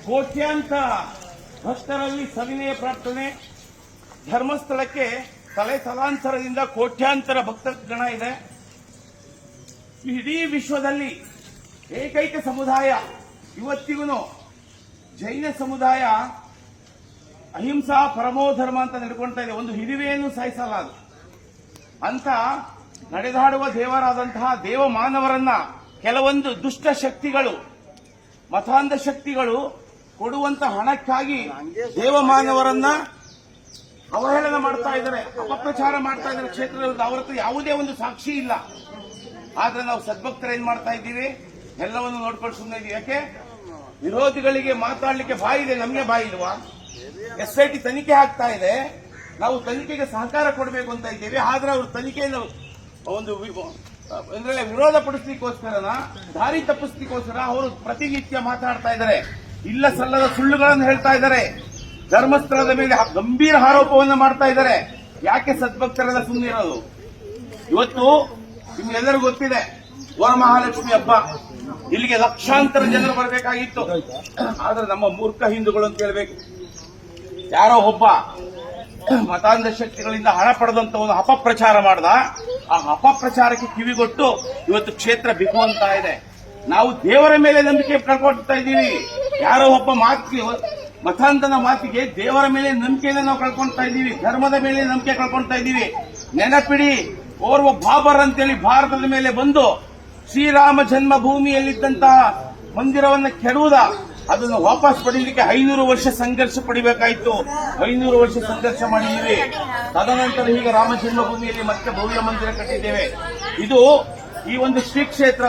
ಕೋಟ್ಯಾಂತರ ಭಕ್ತರಲ್ಲಿ ಸವಿನಯ ಪ್ರಾರ್ಥನೆ. ಧರ್ಮಸ್ಥಳಕ್ಕೆ ತಲೆ ತಲಾಂತರದಿಂದ ಕೋಟ್ಯಾಂತರ ಭಕ್ತಗಣ ಇದೆ. ಇಡೀ ವಿಶ್ವದಲ್ಲಿ ಏಕೈಕ ಸಮುದಾಯ ಇವತ್ತಿಗೂ ಜೈನ ಸಮುದಾಯ ಅಹಿಂಸಾ ಪರಮೋ ಧರ್ಮ ಅಂತ ನಡ್ಕೊಳ್ತಾ ಇದೆ. ಒಂದು ಹಿರಿವೆಯನ್ನು ಸಾಯಿಸಲ್ಲ ಅದು ಅಂತ ನಡೆದಾಡುವ ದೇವರಾದಂತಹ ದೇವ ಮಾನವರನ್ನ ಕೆಲವೊಂದು ದುಷ್ಟ ಶಕ್ತಿಗಳು, ಮತಾಂಧ ಶಕ್ತಿಗಳು ಕೊಡುವಂತ ಹಣಕ್ಕಾಗಿ ದೇವ ಮಾನವರನ್ನ ಅವಹೇಳನ ಮಾಡ್ತಾ ಇದ್ದಾರೆ, ಅಪಪ್ರಚಾರ ಮಾಡ್ತಾ ಇದ್ದಾರೆ. ಕ್ಷೇತ್ರದಲ್ಲಿ ಅವರ ಹತ್ರ ಯಾವುದೇ ಒಂದು ಸಾಕ್ಷಿ ಇಲ್ಲ. ಆದ್ರೆ ನಾವು ಸದ್ಭಕ್ತರು ಏನ್ ಮಾಡ್ತಾ ಇದ್ದೀವಿ, ಎಲ್ಲವನ್ನು ನೋಡ್ಕೊಂಡು ಸುಮ್ಮನೆ ಇದೀವಿ. ಯಾಕೆ? ವಿರೋಧಿಗಳಿಗೆ ಮಾತಾಡ್ಲಿಕ್ಕೆ ಬಾಯಿ ಇದೆ, ನಮಗೆ ಬಾಯಿ ಇಲ್ವಾ? SIT ತನಿಖೆ ಆಗ್ತಾ ಇದೆ, ನಾವು ತನಿಖೆಗೆ ಸಹಕಾರ ಕೊಡಬೇಕು ಅಂತ ಇದ್ದೇವೆ. ಆದ್ರೆ ಅವರು ತನಿಖೆಯನ್ನು ಒಂದು ವಿರೋಧ ಪಡಿಸಲಿಕ್ಕೋಸ್ಕರನ, ದಾರಿ ತಪ್ಪಿಸ್ಲಿಕ್ಕೋಸ್ಕರ ಅವರು ಪ್ರತಿನಿತ್ಯ ಮಾತಾಡ್ತಾ ಇದ್ದಾರೆ, ಇಲ್ಲ ಸಲ್ಲದ ಸುಳ್ಳುಗಳನ್ನು ಹೇಳ್ತಾ ಇದ್ದಾರೆ, ಧರ್ಮಸ್ಥಳದ ಮೇಲೆ ಗಂಭೀರ ಆರೋಪವನ್ನು ಮಾಡ್ತಾ ಇದ್ದಾರೆ. ಯಾಕೆ ಸದ್ಭಕ್ತರೆಲ್ಲ ಸುಮ್ಮನೆ ಇರೋದು? ಇವತ್ತು ನಿಮ್ಗೆಲ್ಲರಿಗೂ ಗೊತ್ತಿದೆ, ವರಮಹಾಲಕ್ಷ್ಮಿ ಹಬ್ಬ, ಇಲ್ಲಿಗೆ ಲಕ್ಷಾಂತರ ಜನರು ಬರಬೇಕಾಗಿತ್ತು. ಆದ್ರೆ ನಮ್ಮ ಮೂರ್ಖ ಹಿಂದೂಗಳು ಅಂತ ಹೇಳ್ಬೇಕು, ಯಾರೋ ಒಬ್ಬ ಮತಾಂಧ ಶಕ್ತಿಗಳಿಂದ ಹಣ ಪಡೆದಂತ ಒಂದು ಅಪಪ್ರಚಾರ ಮಾಡ್ದ. ಆ ಅಪಪ್ರಚಾರಕ್ಕೆ ಕಿವಿಗೊಟ್ಟು ಇವತ್ತು ಕ್ಷೇತ್ರ ಬಿಕ್ಕುವಂತ ಇದೆ. ನಾವು ದೇವರ ಮೇಲೆ ನಂಬಿಕೆ ಕಳ್ಕೊಳ್ತಾ ಇದ್ದೀವಿ. ಯಾರೋ ಒಬ್ಬ ಮಾತಿಗೆ, ಮತಾಂಧನ ಮಾತಿಗೆ ದೇವರ ಮೇಲೆ ನಂಬಿಕೆಯನ್ನು ನಾವು ಕಳ್ಕೊಳ್ತಾ ಇದ್ದೀವಿ, ಧರ್ಮದ ಮೇಲೆ ನಂಬಿಕೆ ಕಳ್ಕೊಳ್ತಾ ಇದ್ದೀವಿ. ನೆನಪಿಡಿ, ಓರ್ವ ಬಾಬರ್ ಅಂತೇಳಿ ಭಾರತದ ಮೇಲೆ ಬಂದು ಶ್ರೀರಾಮ ಜನ್ಮಭೂಮಿಯಲ್ಲಿದ್ದಂತಹ ಮಂದಿರವನ್ನು ಕೆಡುವುದ, ಅದನ್ನು ವಾಪಸ್ ಪಡೆಯಲಿಕ್ಕೆ 500 ವರ್ಷ ಸಂಘರ್ಷ ಪಡಿಬೇಕಾಯಿತು. 500 ವರ್ಷ ಸಂಘರ್ಷ ಮಾಡಿದ್ದೀವಿ. ತದನಂತರ ಈಗ ರಾಮ ಜನ್ಮಭೂಮಿಯಲ್ಲಿ ಮತ್ತೆ ಭವ್ಯ ಮಂದಿರ ಕಟ್ಟಿದ್ದೇವೆ. ಇದು ಈ ಒಂದು ಶ್ರೀ ಕ್ಷೇತ್ರ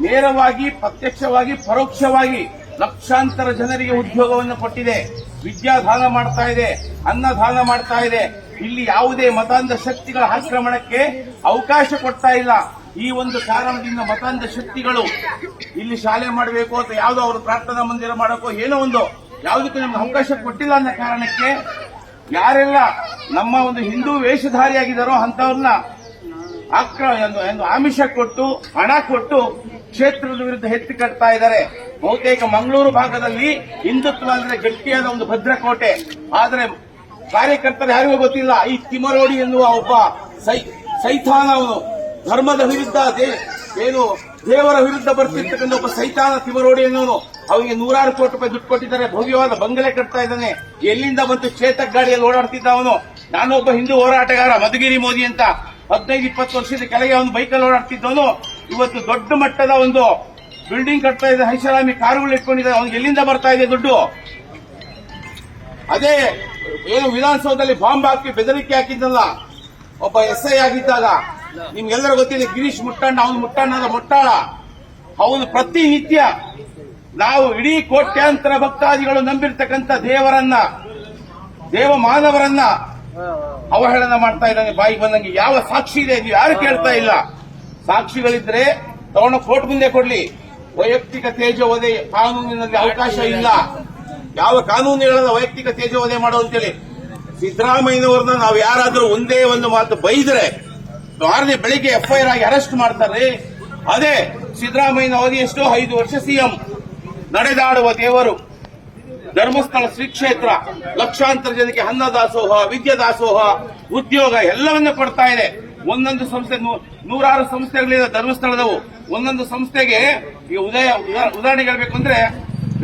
ನೇರವಾಗಿ, ಪ್ರತ್ಯಕ್ಷವಾಗಿ, ಪರೋಕ್ಷವಾಗಿ ಲಕ್ಷಾಂತರ ಜನರಿಗೆ ಉದ್ಯೋಗವನ್ನು ಕೊಟ್ಟಿದೆ, ವಿದ್ಯಾದಾನ ಮಾಡ್ತಾ ಇದೆ, ಅನ್ನದಾನ ಮಾಡ್ತಾ ಇದೆ. ಇಲ್ಲಿ ಯಾವುದೇ ಮತಾಂಧ ಶಕ್ತಿಗಳ ಆಕ್ರಮಣಕ್ಕೆ ಅವಕಾಶ ಕೊಡ್ತಾ ಇಲ್ಲ. ಈ ಒಂದು ಕಾರಣದಿಂದ ಮತಾಂಧ ಶಕ್ತಿಗಳು ಇಲ್ಲಿ ಶಾಲೆ ಮಾಡಬೇಕು ಅಥವಾ ಯಾವುದೋ ಅವರು ಪ್ರಾರ್ಥನಾ ಮಂದಿರ ಮಾಡಕ್ಕೋ ಏನೋ ಒಂದು ಯಾವುದಕ್ಕೂ ನಮ್ಗೆ ಅವಕಾಶ ಕೊಟ್ಟಿಲ್ಲ ಅನ್ನೋ ಕಾರಣಕ್ಕೆ ಯಾರೆಲ್ಲ ನಮ್ಮ ಒಂದು ಹಿಂದೂ ವೇಷಧಾರಿಯಾಗಿದ್ದಾರೋ ಅಂತವ್ರನ್ನ ಆಮಿಷ ಕೊಟ್ಟು, ಹಣ ಕೊಟ್ಟು ಕ್ಷೇತ್ರದ ವಿರುದ್ಧ ಎತ್ತಿ ಕಟ್ತಾ ಇದ್ದಾರೆ. ಬಹುತೇಕ ಮಂಗಳೂರು ಭಾಗದಲ್ಲಿ ಹಿಂದುತ್ವ ಅಂದ್ರೆ ಗಟ್ಟಿಯಾದ ಒಂದು ಭದ್ರಕೋಟೆ. ಆದರೆ ಕಾರ್ಯಕರ್ತರು ಯಾರಿಗೂ ಗೊತ್ತಿಲ್ಲ, ಈ ತಿಮರೋಡಿ ಎನ್ನುವ ಒಬ್ಬ ಸೈತಾನ, ಅವನು ಧರ್ಮದ ವಿರುದ್ಧ, ಏನು ದೇವರ ವಿರುದ್ಧ ಬರ್ತಿರ್ತಕ್ಕಂಥ ಒಬ್ಬ ಸೈತಾನ ತಿಮರೋಡಿ ಎನ್ನುವನು. ಅವನಿಗೆ 100 ಕೋಟಿ ರೂಪಾಯಿ ದುಡ್ಡು ಕೊಟ್ಟಿದ್ದಾರೆ, ಭವ್ಯವಾದ ಬಂಗಲೆ ಕಟ್ತಾ ಇದ್ದಾನೆ. ಎಲ್ಲಿಂದ ಬಂತು? ಚೇತಕ್ ಗಾಡಿಯಲ್ಲಿ ಓಡಾಡ್ತಿದ್ದ ಅವನು. ನಾನೊಬ್ಬ ಹಿಂದೂ ಹೋರಾಟಗಾರ, ಮಧುಗಿರಿ ಮೋದಿ ಅಂತ 15-20 ವರ್ಷದ ಕೆಳಗೆ ಅವನು ಬೈಕಲ್ಲಿ ಓಡಾಡ್ತಿದ್ದವನು ಇವತ್ತು ದೊಡ್ಡ ಮಟ್ಟದ ಒಂದು ಬಿಲ್ಡಿಂಗ್ ಕಟ್ತಾ ಇದೆ, ಐಷಾರಾಮಿ ಕಾರುಗಳು ಇಟ್ಕೊಂಡಿದ್ದಾರೆ. ಅವನಿಗೆ ಎಲ್ಲಿಂದ ಬರ್ತಾ ಇದೆ ದುಡ್ಡು? ಅದೇ ಏನು ವಿಧಾನಸೌಧದಲ್ಲಿ ಬಾಂಬ್ ಹಾಕಿ ಬೆದರಿಕೆ ಹಾಕಿದ್ದಲ್ಲ ಒಬ್ಬ SI ಆಗಿದ್ದಾಗ, ನಿಮ್ಗೆಲ್ಲರೂ ಗೊತ್ತಿದೆ, ಗಿರೀಶ್ ಮುಟ್ಟಣ್ಣ. ಅವನು ಮುಟ್ಟಣ್ಣದ ಮುಟ್ಟಾಳ. ಅವನು ಪ್ರತಿನಿತ್ಯ ನಾವು ಇಡೀ ಕೋಟ್ಯಾಂತರ ಭಕ್ತಾದಿಗಳು ನಂಬಿರ್ತಕ್ಕಂಥ ದೇವರನ್ನ, ದೇವ ಮಾನವರನ್ನ ಅವಹೇಳನ ಮಾಡ್ತಾ ಇದ್ದಾನೆ ಬಾಯಿಗೆ ಬಂದಂಗೆ. ಯಾವ ಸಾಕ್ಷಿ ಇದೆ? ನೀವು ಯಾರು ಕೇಳ್ತಾ ಇಲ್ಲ. ಸಾಕ್ಷಿಗಳಿದ್ರೆ ತಗೊಂಡು ಕೋರ್ಟ್ ಮುಂದೆ ಕೊಡ್ಲಿ. ವೈಯಕ್ತಿಕ ತೇಜೋವಧೆ ಕಾನೂನಿನಲ್ಲಿ ಅವಕಾಶ ಇಲ್ಲ. ಯಾವ ಕಾನೂನು ಹೇಳದ ವೈಯಕ್ತಿಕ ತೇಜೋವಧೆ ಮಾಡೋ ಅಂತೇಳಿ. ಸಿದ್ದರಾಮಯ್ಯನವ್ರನ್ನ ನಾವು ಯಾರಾದರೂ ಒಂದೇ ಒಂದು ಮಾತು ಬೈದ್ರೆ ಮಾರನೇ ಬೆಳಿಗ್ಗೆ FIR ಆಗಿ ಅರೆಸ್ಟ್ ಮಾಡ್ತಾರೆ. ಅದೇ ಸಿದ್ದರಾಮಯ್ಯನ ಅವಧಿ ಎಷ್ಟು? 5 ವರ್ಷ CM. ನಡೆದಾಡುವ ದೇವರು ಧರ್ಮಸ್ಥಳ ಶ್ರೀ ಕ್ಷೇತ್ರ ಲಕ್ಷಾಂತರ ಜನಕ್ಕೆ ಅನ್ನದಾಸೋಹ, ವಿದ್ಯಾದಾಸೋಹ, ಉದ್ಯೋಗ ಎಲ್ಲವನ್ನೂ ಕೊಡ್ತಾ ಇದೆ. ಒಂದೊಂದು ಸಂಸ್ಥೆ, 100 ಸಂಸ್ಥೆಗಳಿದೆ ಧರ್ಮಸ್ಥಳದವು. ಒಂದೊಂದು ಸಂಸ್ಥೆಗೆ ಈಗ ಉದಾಹರಣೆಗೆ ಹೇಳಬೇಕು ಅಂದ್ರೆ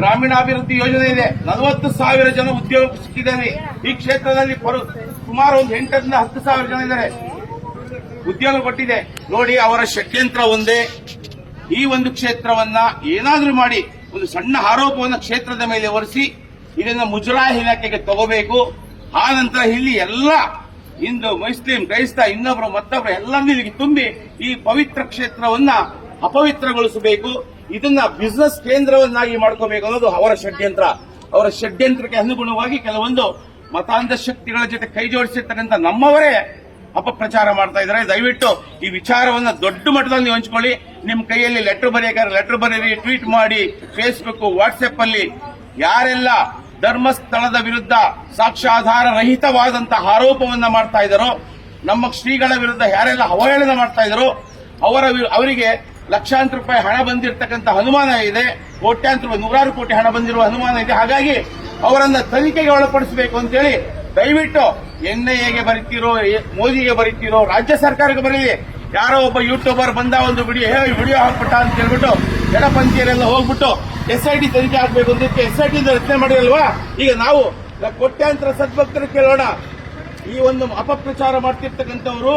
ಗ್ರಾಮೀಣಾಭಿವೃದ್ಧಿ ಯೋಜನೆ ಇದೆ, 40,000 ಜನ ಉದ್ಯೋಗ ಸಿಕ್ಕಿದ್ದಾರೆ. ಈ ಕ್ಷೇತ್ರದಲ್ಲಿ ಸುಮಾರು ಒಂದು 8ರಿಂದ 10,000 ಜನ ಇದ್ದಾರೆ, ಉದ್ಯೋಗ ಕೊಟ್ಟಿದೆ. ನೋಡಿ, ಅವರ ಷಡ್ಯಂತ್ರ ಒಂದೇ. ಈ ಒಂದು ಕ್ಷೇತ್ರವನ್ನ ಏನಾದ್ರೂ ಮಾಡಿ ಒಂದು ಸಣ್ಣ ಆರೋಪವನ್ನು ಕ್ಷೇತ್ರದ ಮೇಲೆ ಹೊರಿಸಿ ಇದನ್ನ ಮುಜರಾಯಿ ಇಲಾಖೆಗೆ ತಗೋಬೇಕು. ಆ ನಂತರ ಇಲ್ಲಿ ಎಲ್ಲ ಹಿಂದೂ, ಮುಸ್ಲಿಂ, ಕ್ರೈಸ್ತ, ಇನ್ನೊಬ್ಬರು ಮತ್ತೊಬ್ಬರು ಎಲ್ಲರನ್ನೂ ಇಲ್ಲಿಗೆ ತುಂಬಿ ಈ ಪವಿತ್ರ ಕ್ಷೇತ್ರವನ್ನ ಅಪವಿತ್ರಗೊಳಿಸಬೇಕು. ಇದನ್ನ ಬಿಸಿನೆಸ್ ಕೇಂದ್ರವನ್ನಾಗಿ ಮಾಡ್ಕೋಬೇಕು ಅನ್ನೋದು ಅವರ ಷಡ್ಯಂತ್ರ. ಅವರ ಷಡ್ಯಂತ್ರಕ್ಕೆ ಅನುಗುಣವಾಗಿ ಕೆಲವೊಂದು ಮತಾಂಧ ಶಕ್ತಿಗಳ ಜೊತೆ ಕೈ ಜೋಡಿಸಿರ್ತಕ್ಕಂಥ ನಮ್ಮವರೇ ಅಪಪ್ರಚಾರ ಮಾಡ್ತಾ ಇದ್ದಾರೆ. ದಯವಿಟ್ಟು ಈ ವಿಚಾರವನ್ನ ದೊಡ್ಡ ಮಟ್ಟದಲ್ಲಿ ನೀವು ಹಂಚ್ಕೊಳ್ಳಿ. ನಿಮ್ಮ ಕೈಯಲ್ಲಿ ಲೆಟರ್ ಬರೆಯಿರಿ, ಟ್ವೀಟ್ ಮಾಡಿ, ಫೇಸ್ಬುಕ್, ವಾಟ್ಸ್ಆಪ್ ಅಲ್ಲಿ ಯಾರೆಲ್ಲ ಧರ್ಮಸ್ಥಳದ ವಿರುದ್ಧ ಸಾಕ್ಷ್ಯಾಧಾರ ರಹಿತವಾದಂತಹ ಆರೋಪವನ್ನ ಮಾಡ್ತಾ ಇದ್ದಾರೋ, ನಮ್ಮ ಶ್ರೀಗಳ ವಿರುದ್ಧ ಯಾರೆಲ್ಲ ಅವಹೇಳನ ಮಾಡ್ತಾ ಇದ್ದಾರೋ ಅವರಿಗೆ ಲಕ್ಷಾಂತರ ರೂಪಾಯಿ ಹಣ ಬಂದಿರತಕ್ಕಂಥ ಅನುಮಾನ ಇದೆ, ಕೋಟ್ಯಾಂತರ ನೂರಾರು ಕೋಟಿ ಹಣ ಬಂದಿರುವ ಅನುಮಾನ ಇದೆ. ಹಾಗಾಗಿ ಅವರನ್ನ ತನಿಖೆಗೆ ಒಳಪಡಿಸಬೇಕು ಅಂತೇಳಿ ದಯವಿಟ್ಟು NIAಗೆ ಬರೀತಿರೋ, ಮೋದಿಗೆ ಬರೀತಿರೋ, ರಾಜ್ಯ ಸರ್ಕಾರಕ್ಕೆ ಬರೀಲಿ. ಯಾರೋ ಒಬ್ಬ ಯೂಟ್ಯೂಬರ್ ಬಂದ ಒಂದು ವಿಡಿಯೋ ಹಾಕ್ಬಿಟ್ಟ ಅಂತ ಹೇಳ್ಬಿಟ್ಟು ಎಡಪಂಥೀಯರೆಲ್ಲ ಹೋಗ್ಬಿಟ್ಟು SIT ತನಿಖೆ ಆಗ್ಬೇಕು ಅಂತ SIT ರಚನೆ ಮಾಡಿರಲ್ವಾ? ಈಗ ನಾವು ಕೋಟ್ಯಾಂತರ ಸದ್ಭಕ್ತರು ಕೇಳೋಣ. ಈ ಒಂದು ಅಪಪ್ರಚಾರ ಮಾಡ್ತಿರ್ತಕ್ಕಂಥವ್ರು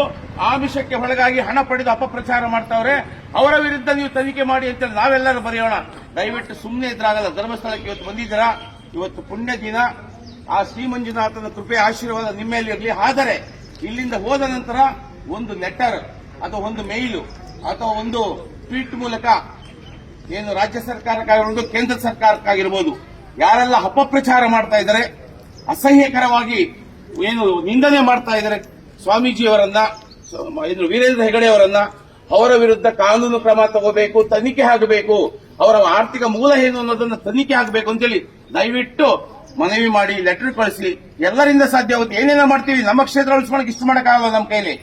ಆಮಿಷಕ್ಕೆ ಒಳಗಾಗಿ ಹಣ ಪಡೆದು ಅಪಪ್ರಚಾರ ಮಾಡ್ತಾವ್ರೆ, ಅವರ ವಿರುದ್ಧ ನೀವು ತನಿಖೆ ಮಾಡಿ ಅಂತ ನಾವೆಲ್ಲರೂ ಬರೆಯೋಣ. ದಯವಿಟ್ಟು ಸುಮ್ಮನೆ ಇದ್ರಾಗಲ್ಲ. ಧರ್ಮಸ್ಥಳಕ್ಕೆ ಇವತ್ತು ಬಂದಿದ್ದೀರಾ, ಇವತ್ತು ಪುಣ್ಯ ದಿನ. ಆ ಶ್ರೀ ಮಂಜುನಾಥನ ಕೃಪೆ ಆಶೀರ್ವಾದ ನಿಮ್ಮ ಮೇಲೆ ಇರಲಿ. ಆದರೆ ಇಲ್ಲಿಂದ ಹೋದ ನಂತರ ಒಂದು ಲೆಟರ್ ಅಥವಾ ಒಂದು ಮೇಲು ಅಥವಾ ಒಂದು ಟ್ವೀಟ್ ಮೂಲಕ ಏನು ರಾಜ್ಯ ಸರ್ಕಾರಕ್ಕಾಗಿರ್ಬೋದು, ಕೇಂದ್ರ ಸರ್ಕಾರಕ್ಕಾಗಿರ್ಬೋದು, ಯಾರೆಲ್ಲ ಅಪಪ್ರಚಾರ ಮಾಡ್ತಾ ಇದ್ದಾರೆ, ಅಸಹ್ಯಕರವಾಗಿ ಏನು ನಿಂದನೆ ಮಾಡ್ತಾ ಇದ್ದಾರೆ ಸ್ವಾಮೀಜಿಯವರನ್ನ, ವೀರೇಂದ್ರ ಹೆಗಡೆ ಅವರನ್ನ, ಅವರ ವಿರುದ್ಧ ಕಾನೂನು ಕ್ರಮ ತಗೋಬೇಕು, ತನಿಖೆ ಆಗಬೇಕು, ಅವರ ಆರ್ಥಿಕ ಮೂಲ ಏನು ಅನ್ನೋದನ್ನ ತನಿಖೆ ಆಗಬೇಕು ಅಂತೇಳಿ ದಯವಿಟ್ಟು ಮನವಿ ಮಾಡಿ, ಲೆಟರ್ ಕಳಿಸಿ. ಎಲ್ಲರಿಂದ ಸಾಧ್ಯ ಆಗುತ್ತೆ. ಏನೇನೋ ಮಾಡ್ತೀವಿ, ನಮ್ಮ ಕ್ಷೇತ್ರ ಉಳಿಸ್ಕೊಳಕ್ಕೆ ಇಷ್ಟು ಮಾಡಕ್ಕಾಗಲ್ಲ ನಮ್ಮ ಕೈಲಿ.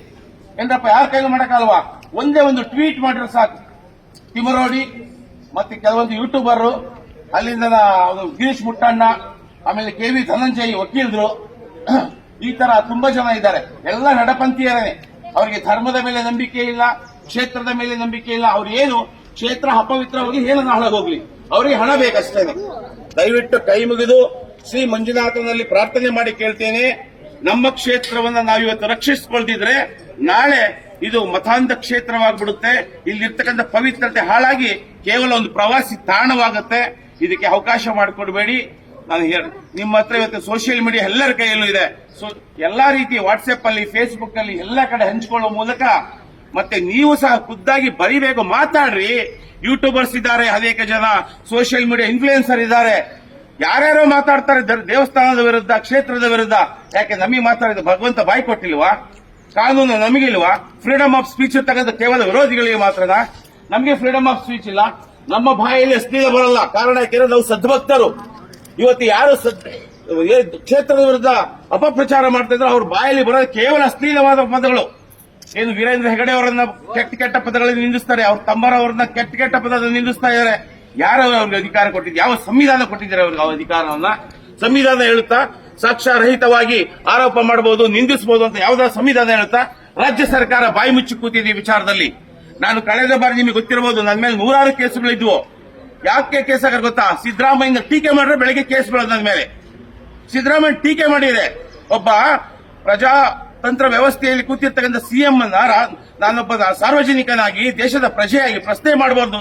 ಏನ್ರಪ್ಪ, ಯಾರ ಕೈಲಿ ಮಾಡಕ್ಕಾಗಲ್ವಾ? ಒಂದೇ ಒಂದು ಟ್ವೀಟ್ ಮಾಡಿದ್ರೆ ಸಾಕು. ತಿಮರೋಡಿ ಮತ್ತೆ ಕೆಲವೊಂದು ಯೂಟ್ಯೂಬರ್, ಅಲ್ಲಿಂದ ಗಿರೀಶ್ ಮುಟ್ಟಣ್ಣ, ಆಮೇಲೆ KV ಧನಂಜಯ್ ವಕೀಲರು, ಈ ತರ ತುಂಬಾ ಜನ ಇದ್ದಾರೆ. ಎಲ್ಲ ನಡಪಂಥೀಯರೇ. ಅವರಿಗೆ ಧರ್ಮದ ಮೇಲೆ ನಂಬಿಕೆ ಇಲ್ಲ, ಕ್ಷೇತ್ರದ ಮೇಲೆ ನಂಬಿಕೆ ಇಲ್ಲ. ಅವ್ರು ಏನು ಕ್ಷೇತ್ರ ಅಪವಿತ್ರವಾಗಿ ಏನನ್ನ ಹಾಳಾಗೋಗ್ಲಿ, ಅವರಿಗೆ ಹಣ ಬೇಕಷ್ಟೇನೆ. ದಯವಿಟ್ಟು ಕೈ ಮುಗಿದು ಶ್ರೀ ಮಂಜುನಾಥನಲ್ಲಿ ಪ್ರಾರ್ಥನೆ ಮಾಡಿ ಕೇಳ್ತೇನೆ, ನಮ್ಮ ಕ್ಷೇತ್ರವನ್ನ ನಾವಿವತ್ತು ರಕ್ಷಿಸಿಕೊಳ್ತಿದ್ರೆ ನಾಳೆ ಇದು ಮತಾಂಧ ಕ್ಷೇತ್ರವಾಗ್ಬಿಡುತ್ತೆ. ಇಲ್ಲಿರ್ತಕ್ಕಂಥ ಪವಿತ್ರತೆ ಹಾಳಾಗಿ ಕೇವಲ ಒಂದು ಪ್ರವಾಸಿ ತಾಣವಾಗುತ್ತೆ. ಇದಕ್ಕೆ ಅವಕಾಶ ಮಾಡಿಕೊಡ್ಬೇಡಿ. ನಾನು ನಿಮ್ಮ ಹತ್ರ ಇವತ್ತು ಸೋಷಿಯಲ್ ಮೀಡಿಯಾ ಎಲ್ಲರ ಕೈಯಲ್ಲೂ ಇದೆ. ಎಲ್ಲಾ ರೀತಿ ವಾಟ್ಸ್ಆಪ್ ಅಲ್ಲಿ, ಫೇಸ್ಬುಕ್ ಅಲ್ಲಿ ಎಲ್ಲ ಕಡೆ ಹಂಚಿಕೊಳ್ಳುವ ಮೂಲಕ ಮತ್ತೆ ನೀವು ಸಹ ಖುದ್ದಾಗಿ ಬರಿಬೇಕು, ಮಾತಾಡ್ರಿ. ಯೂಟ್ಯೂಬರ್ಸ್ ಇದ್ದಾರೆ, ಅನೇಕ ಜನ ಸೋಷಿಯಲ್ ಮೀಡಿಯಾ ಇನ್ಫ್ಲೂಯೆನ್ಸರ್ ಇದ್ದಾರೆ, ಯಾರ್ಯಾರೋ ಮಾತಾಡ್ತಾರೆ ದೇವಸ್ಥಾನದ ವಿರುದ್ಧ, ಕ್ಷೇತ್ರದ ವಿರುದ್ಧ. ಯಾಕೆ ನಮಗೆ ಮಾತಾಡಿದ ಭಗವಂತ ಬಾಯಿ ಕೊಟ್ಟಿಲ್ವಾ? ಕಾನೂನು ನಮಗಿಲ್ವಾ? ಫ್ರೀಡಮ್ ಆಫ್ ಸ್ಪೀಚ್ ಇರ್ತಕ್ಕಂಥ ಕೇವಲ ವಿರೋಧಿಗಳಿಗೆ ಮಾತ್ರನಾ? ನಮಗೆ ಫ್ರೀಡಮ್ ಆಫ್ ಸ್ಪೀಚ್ ಇಲ್ಲ. ನಮ್ಮ ಬಾಯಲ್ಲಿ ಅಶ್ಲೀಲ ಬರಲ್ಲ. ಕಾರಣ ಯಾಕೆಂದ್ರೆ ನಾವು ಸದ್ಭಕ್ತರು. ಇವತ್ತು ಯಾರು ಕ್ಷೇತ್ರದ ವಿರುದ್ಧ ಅಪಪ್ರಚಾರ ಮಾಡ್ತಾ ಇದ್ರೆ ಅವ್ರ ಬಾಯಲ್ಲಿ ಬರೋದು ಕೇವಲ ಅಶ್ಲೀಲವಾದ ಪದಗಳು. ಏನು ವೀರೇಂದ್ರ ಹೆಗಡೆ ಅವರನ್ನ ಕೆಟ್ಟ ಪದಗಳಲ್ಲಿ ನಿಂದಿಸ್ತಾರೆ, ಅವ್ರ ತಮ್ಮರವರನ್ನ ಕೆಟ್ಟ ಪದದಲ್ಲಿ ನಿಂದಿಸ್ತಾ ಇದ್ದಾರೆ. ಯಾರು ಅವ್ರಿಗೆ ಅಧಿಕಾರ ಕೊಟ್ಟಿದ್ದು? ಯಾವ ಸಂವಿಧಾನ ಕೊಟ್ಟಿದ್ದಾರೆ ಅವ್ರಿಗೆ ಅಧಿಕಾರವನ್ನ? ಸಂವಿಧಾನ ಹೇಳುತ್ತಾ ಸಾಕ್ಷ್ಯರಹಿತವಾಗಿ ಆರೋಪ ಮಾಡಬಹುದು, ನಿಂದಿಸಬಹುದು ಅಂತ ಯಾವ್ದಾದ್ರು ಸಂವಿಧಾನ ಹೇಳುತ್ತಾ? ರಾಜ್ಯ ಸರ್ಕಾರ ಬಾಯಿ ಮುಚ್ಚಿ ಕೂತಿದೆ ಈ ವಿಚಾರದಲ್ಲಿ. ನಾನು ಕಳೆದ ಬಾರಿ ನಿಮಗೆ ಗೊತ್ತಿರಬಹುದು, ನನ್ನ ಮೇಲೆ 100 ಕೇಸುಗಳಿದ್ವು. ಯಾಕೆ ಕೇಸ್ ಆಗ ಗೊತ್ತಾ? ಸಿದ್ದರಾಮಯ್ಯ ಟೀಕೆ ಮಾಡಿದ್ರೆ ಬೆಳಗ್ಗೆ ಕೇಸ್ ಬೀಳೋದು ನನ್ನ ಮೇಲೆ. ಸಿದ್ದರಾಮಯ್ಯ ಟೀಕೆ ಮಾಡಿದೆ. ಒಬ್ಬ ಪ್ರಜಾತಂತ್ರ ವ್ಯವಸ್ಥೆಯಲ್ಲಿ ಕೂತಿರ್ತಕ್ಕಂಥ CM ಅನ್ನ ನಾನೊಬ್ಬ ಸಾರ್ವಜನಿಕನಾಗಿ, ದೇಶದ ಪ್ರಜೆಯಾಗಿ ಪ್ರಶ್ನೆ ಮಾಡಬಹುದು.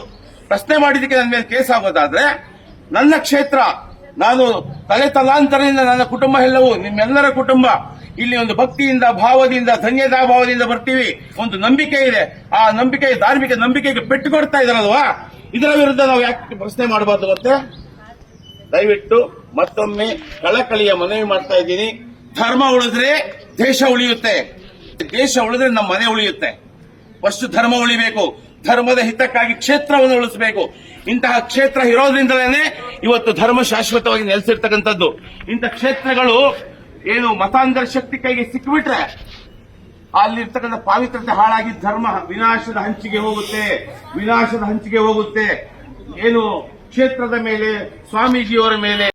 ಪ್ರಶ್ನೆ ಮಾಡಿದ್ದಕ್ಕೆ ನನ್ನ ಮೇಲೆ ಕೇಸ್ ಆಗೋದಾದ್ರೆ, ನನ್ನ ಕ್ಷೇತ್ರ, ನಾನು ತಲಾಂತರದಿಂದ ನನ್ನ ಕುಟುಂಬ ಎಲ್ಲವೂ ನಿಮ್ಮೆಲ್ಲರ ಕುಟುಂಬ ಇಲ್ಲಿ ಒಂದು ಭಕ್ತಿಯಿಂದ, ಭಾವದಿಂದ, ಧನ್ಯತಾ ಭಾವದಿಂದ ಬರ್ತೀವಿ. ಒಂದು ನಂಬಿಕೆ ಇದೆ. ಆ ನಂಬಿಕೆ, ಧಾರ್ಮಿಕ ನಂಬಿಕೆಗೆ ಪೆಟ್ಟು ಕೊಡ್ತಾ ಇದಾರಲ್ವಾ, ಇದರ ವಿರುದ್ಧ ನಾವು ಯಾಕೆ ಪ್ರಶ್ನೆ ಮಾಡಬಾರ್ದು? ಮತ್ತೆ ದಯವಿಟ್ಟು ಮತ್ತೊಮ್ಮೆ ಕಳಕಳಿಯ ಮನವಿ ಮಾಡ್ತಾ ಇದ್ದೀನಿ. ಧರ್ಮ ಉಳಿದ್ರೆ ದೇಶ ಉಳಿಯುತ್ತೆ, ದೇಶ ಉಳಿದ್ರೆ ನಮ್ಮ ಮನೆ ಉಳಿಯುತ್ತೆ. ಫಸ್ಟ್ ಧರ್ಮ ಉಳಿಬೇಕು. ಧರ್ಮದ ಹಿತಕ್ಕಾಗಿ ಕ್ಷೇತ್ರವನ್ನು ಉಳಿಸಬೇಕು. ಇಂತಹ ಕ್ಷೇತ್ರ ಇರೋದ್ರಿಂದಲೇ ಇವತ್ತು ಧರ್ಮ ಶಾಶ್ವತವಾಗಿ ನೆಲೆಸಿರ್ತಕ್ಕಂಥದ್ದು. ಇಂಥ ಕ್ಷೇತ್ರಗಳು ಏನು ಮತಾಂತರ ಶಕ್ತಿ ಕೈಗೆ ಸಿಕ್ಕಿಬಿಟ್ರೆ ಅಲ್ಲಿರ್ತಕ್ಕಂಥ ಪಾವಿತ್ರತೆ ಹಾಳಾಗಿ ಧರ್ಮ ವಿನಾಶದ ಹಂಚಿಗೆ ಹೋಗುತ್ತೆ. ಏನು ಕ್ಷೇತ್ರದ ಮೇಲೆ, ಸ್ವಾಮೀಜಿಯವರ ಮೇಲೆ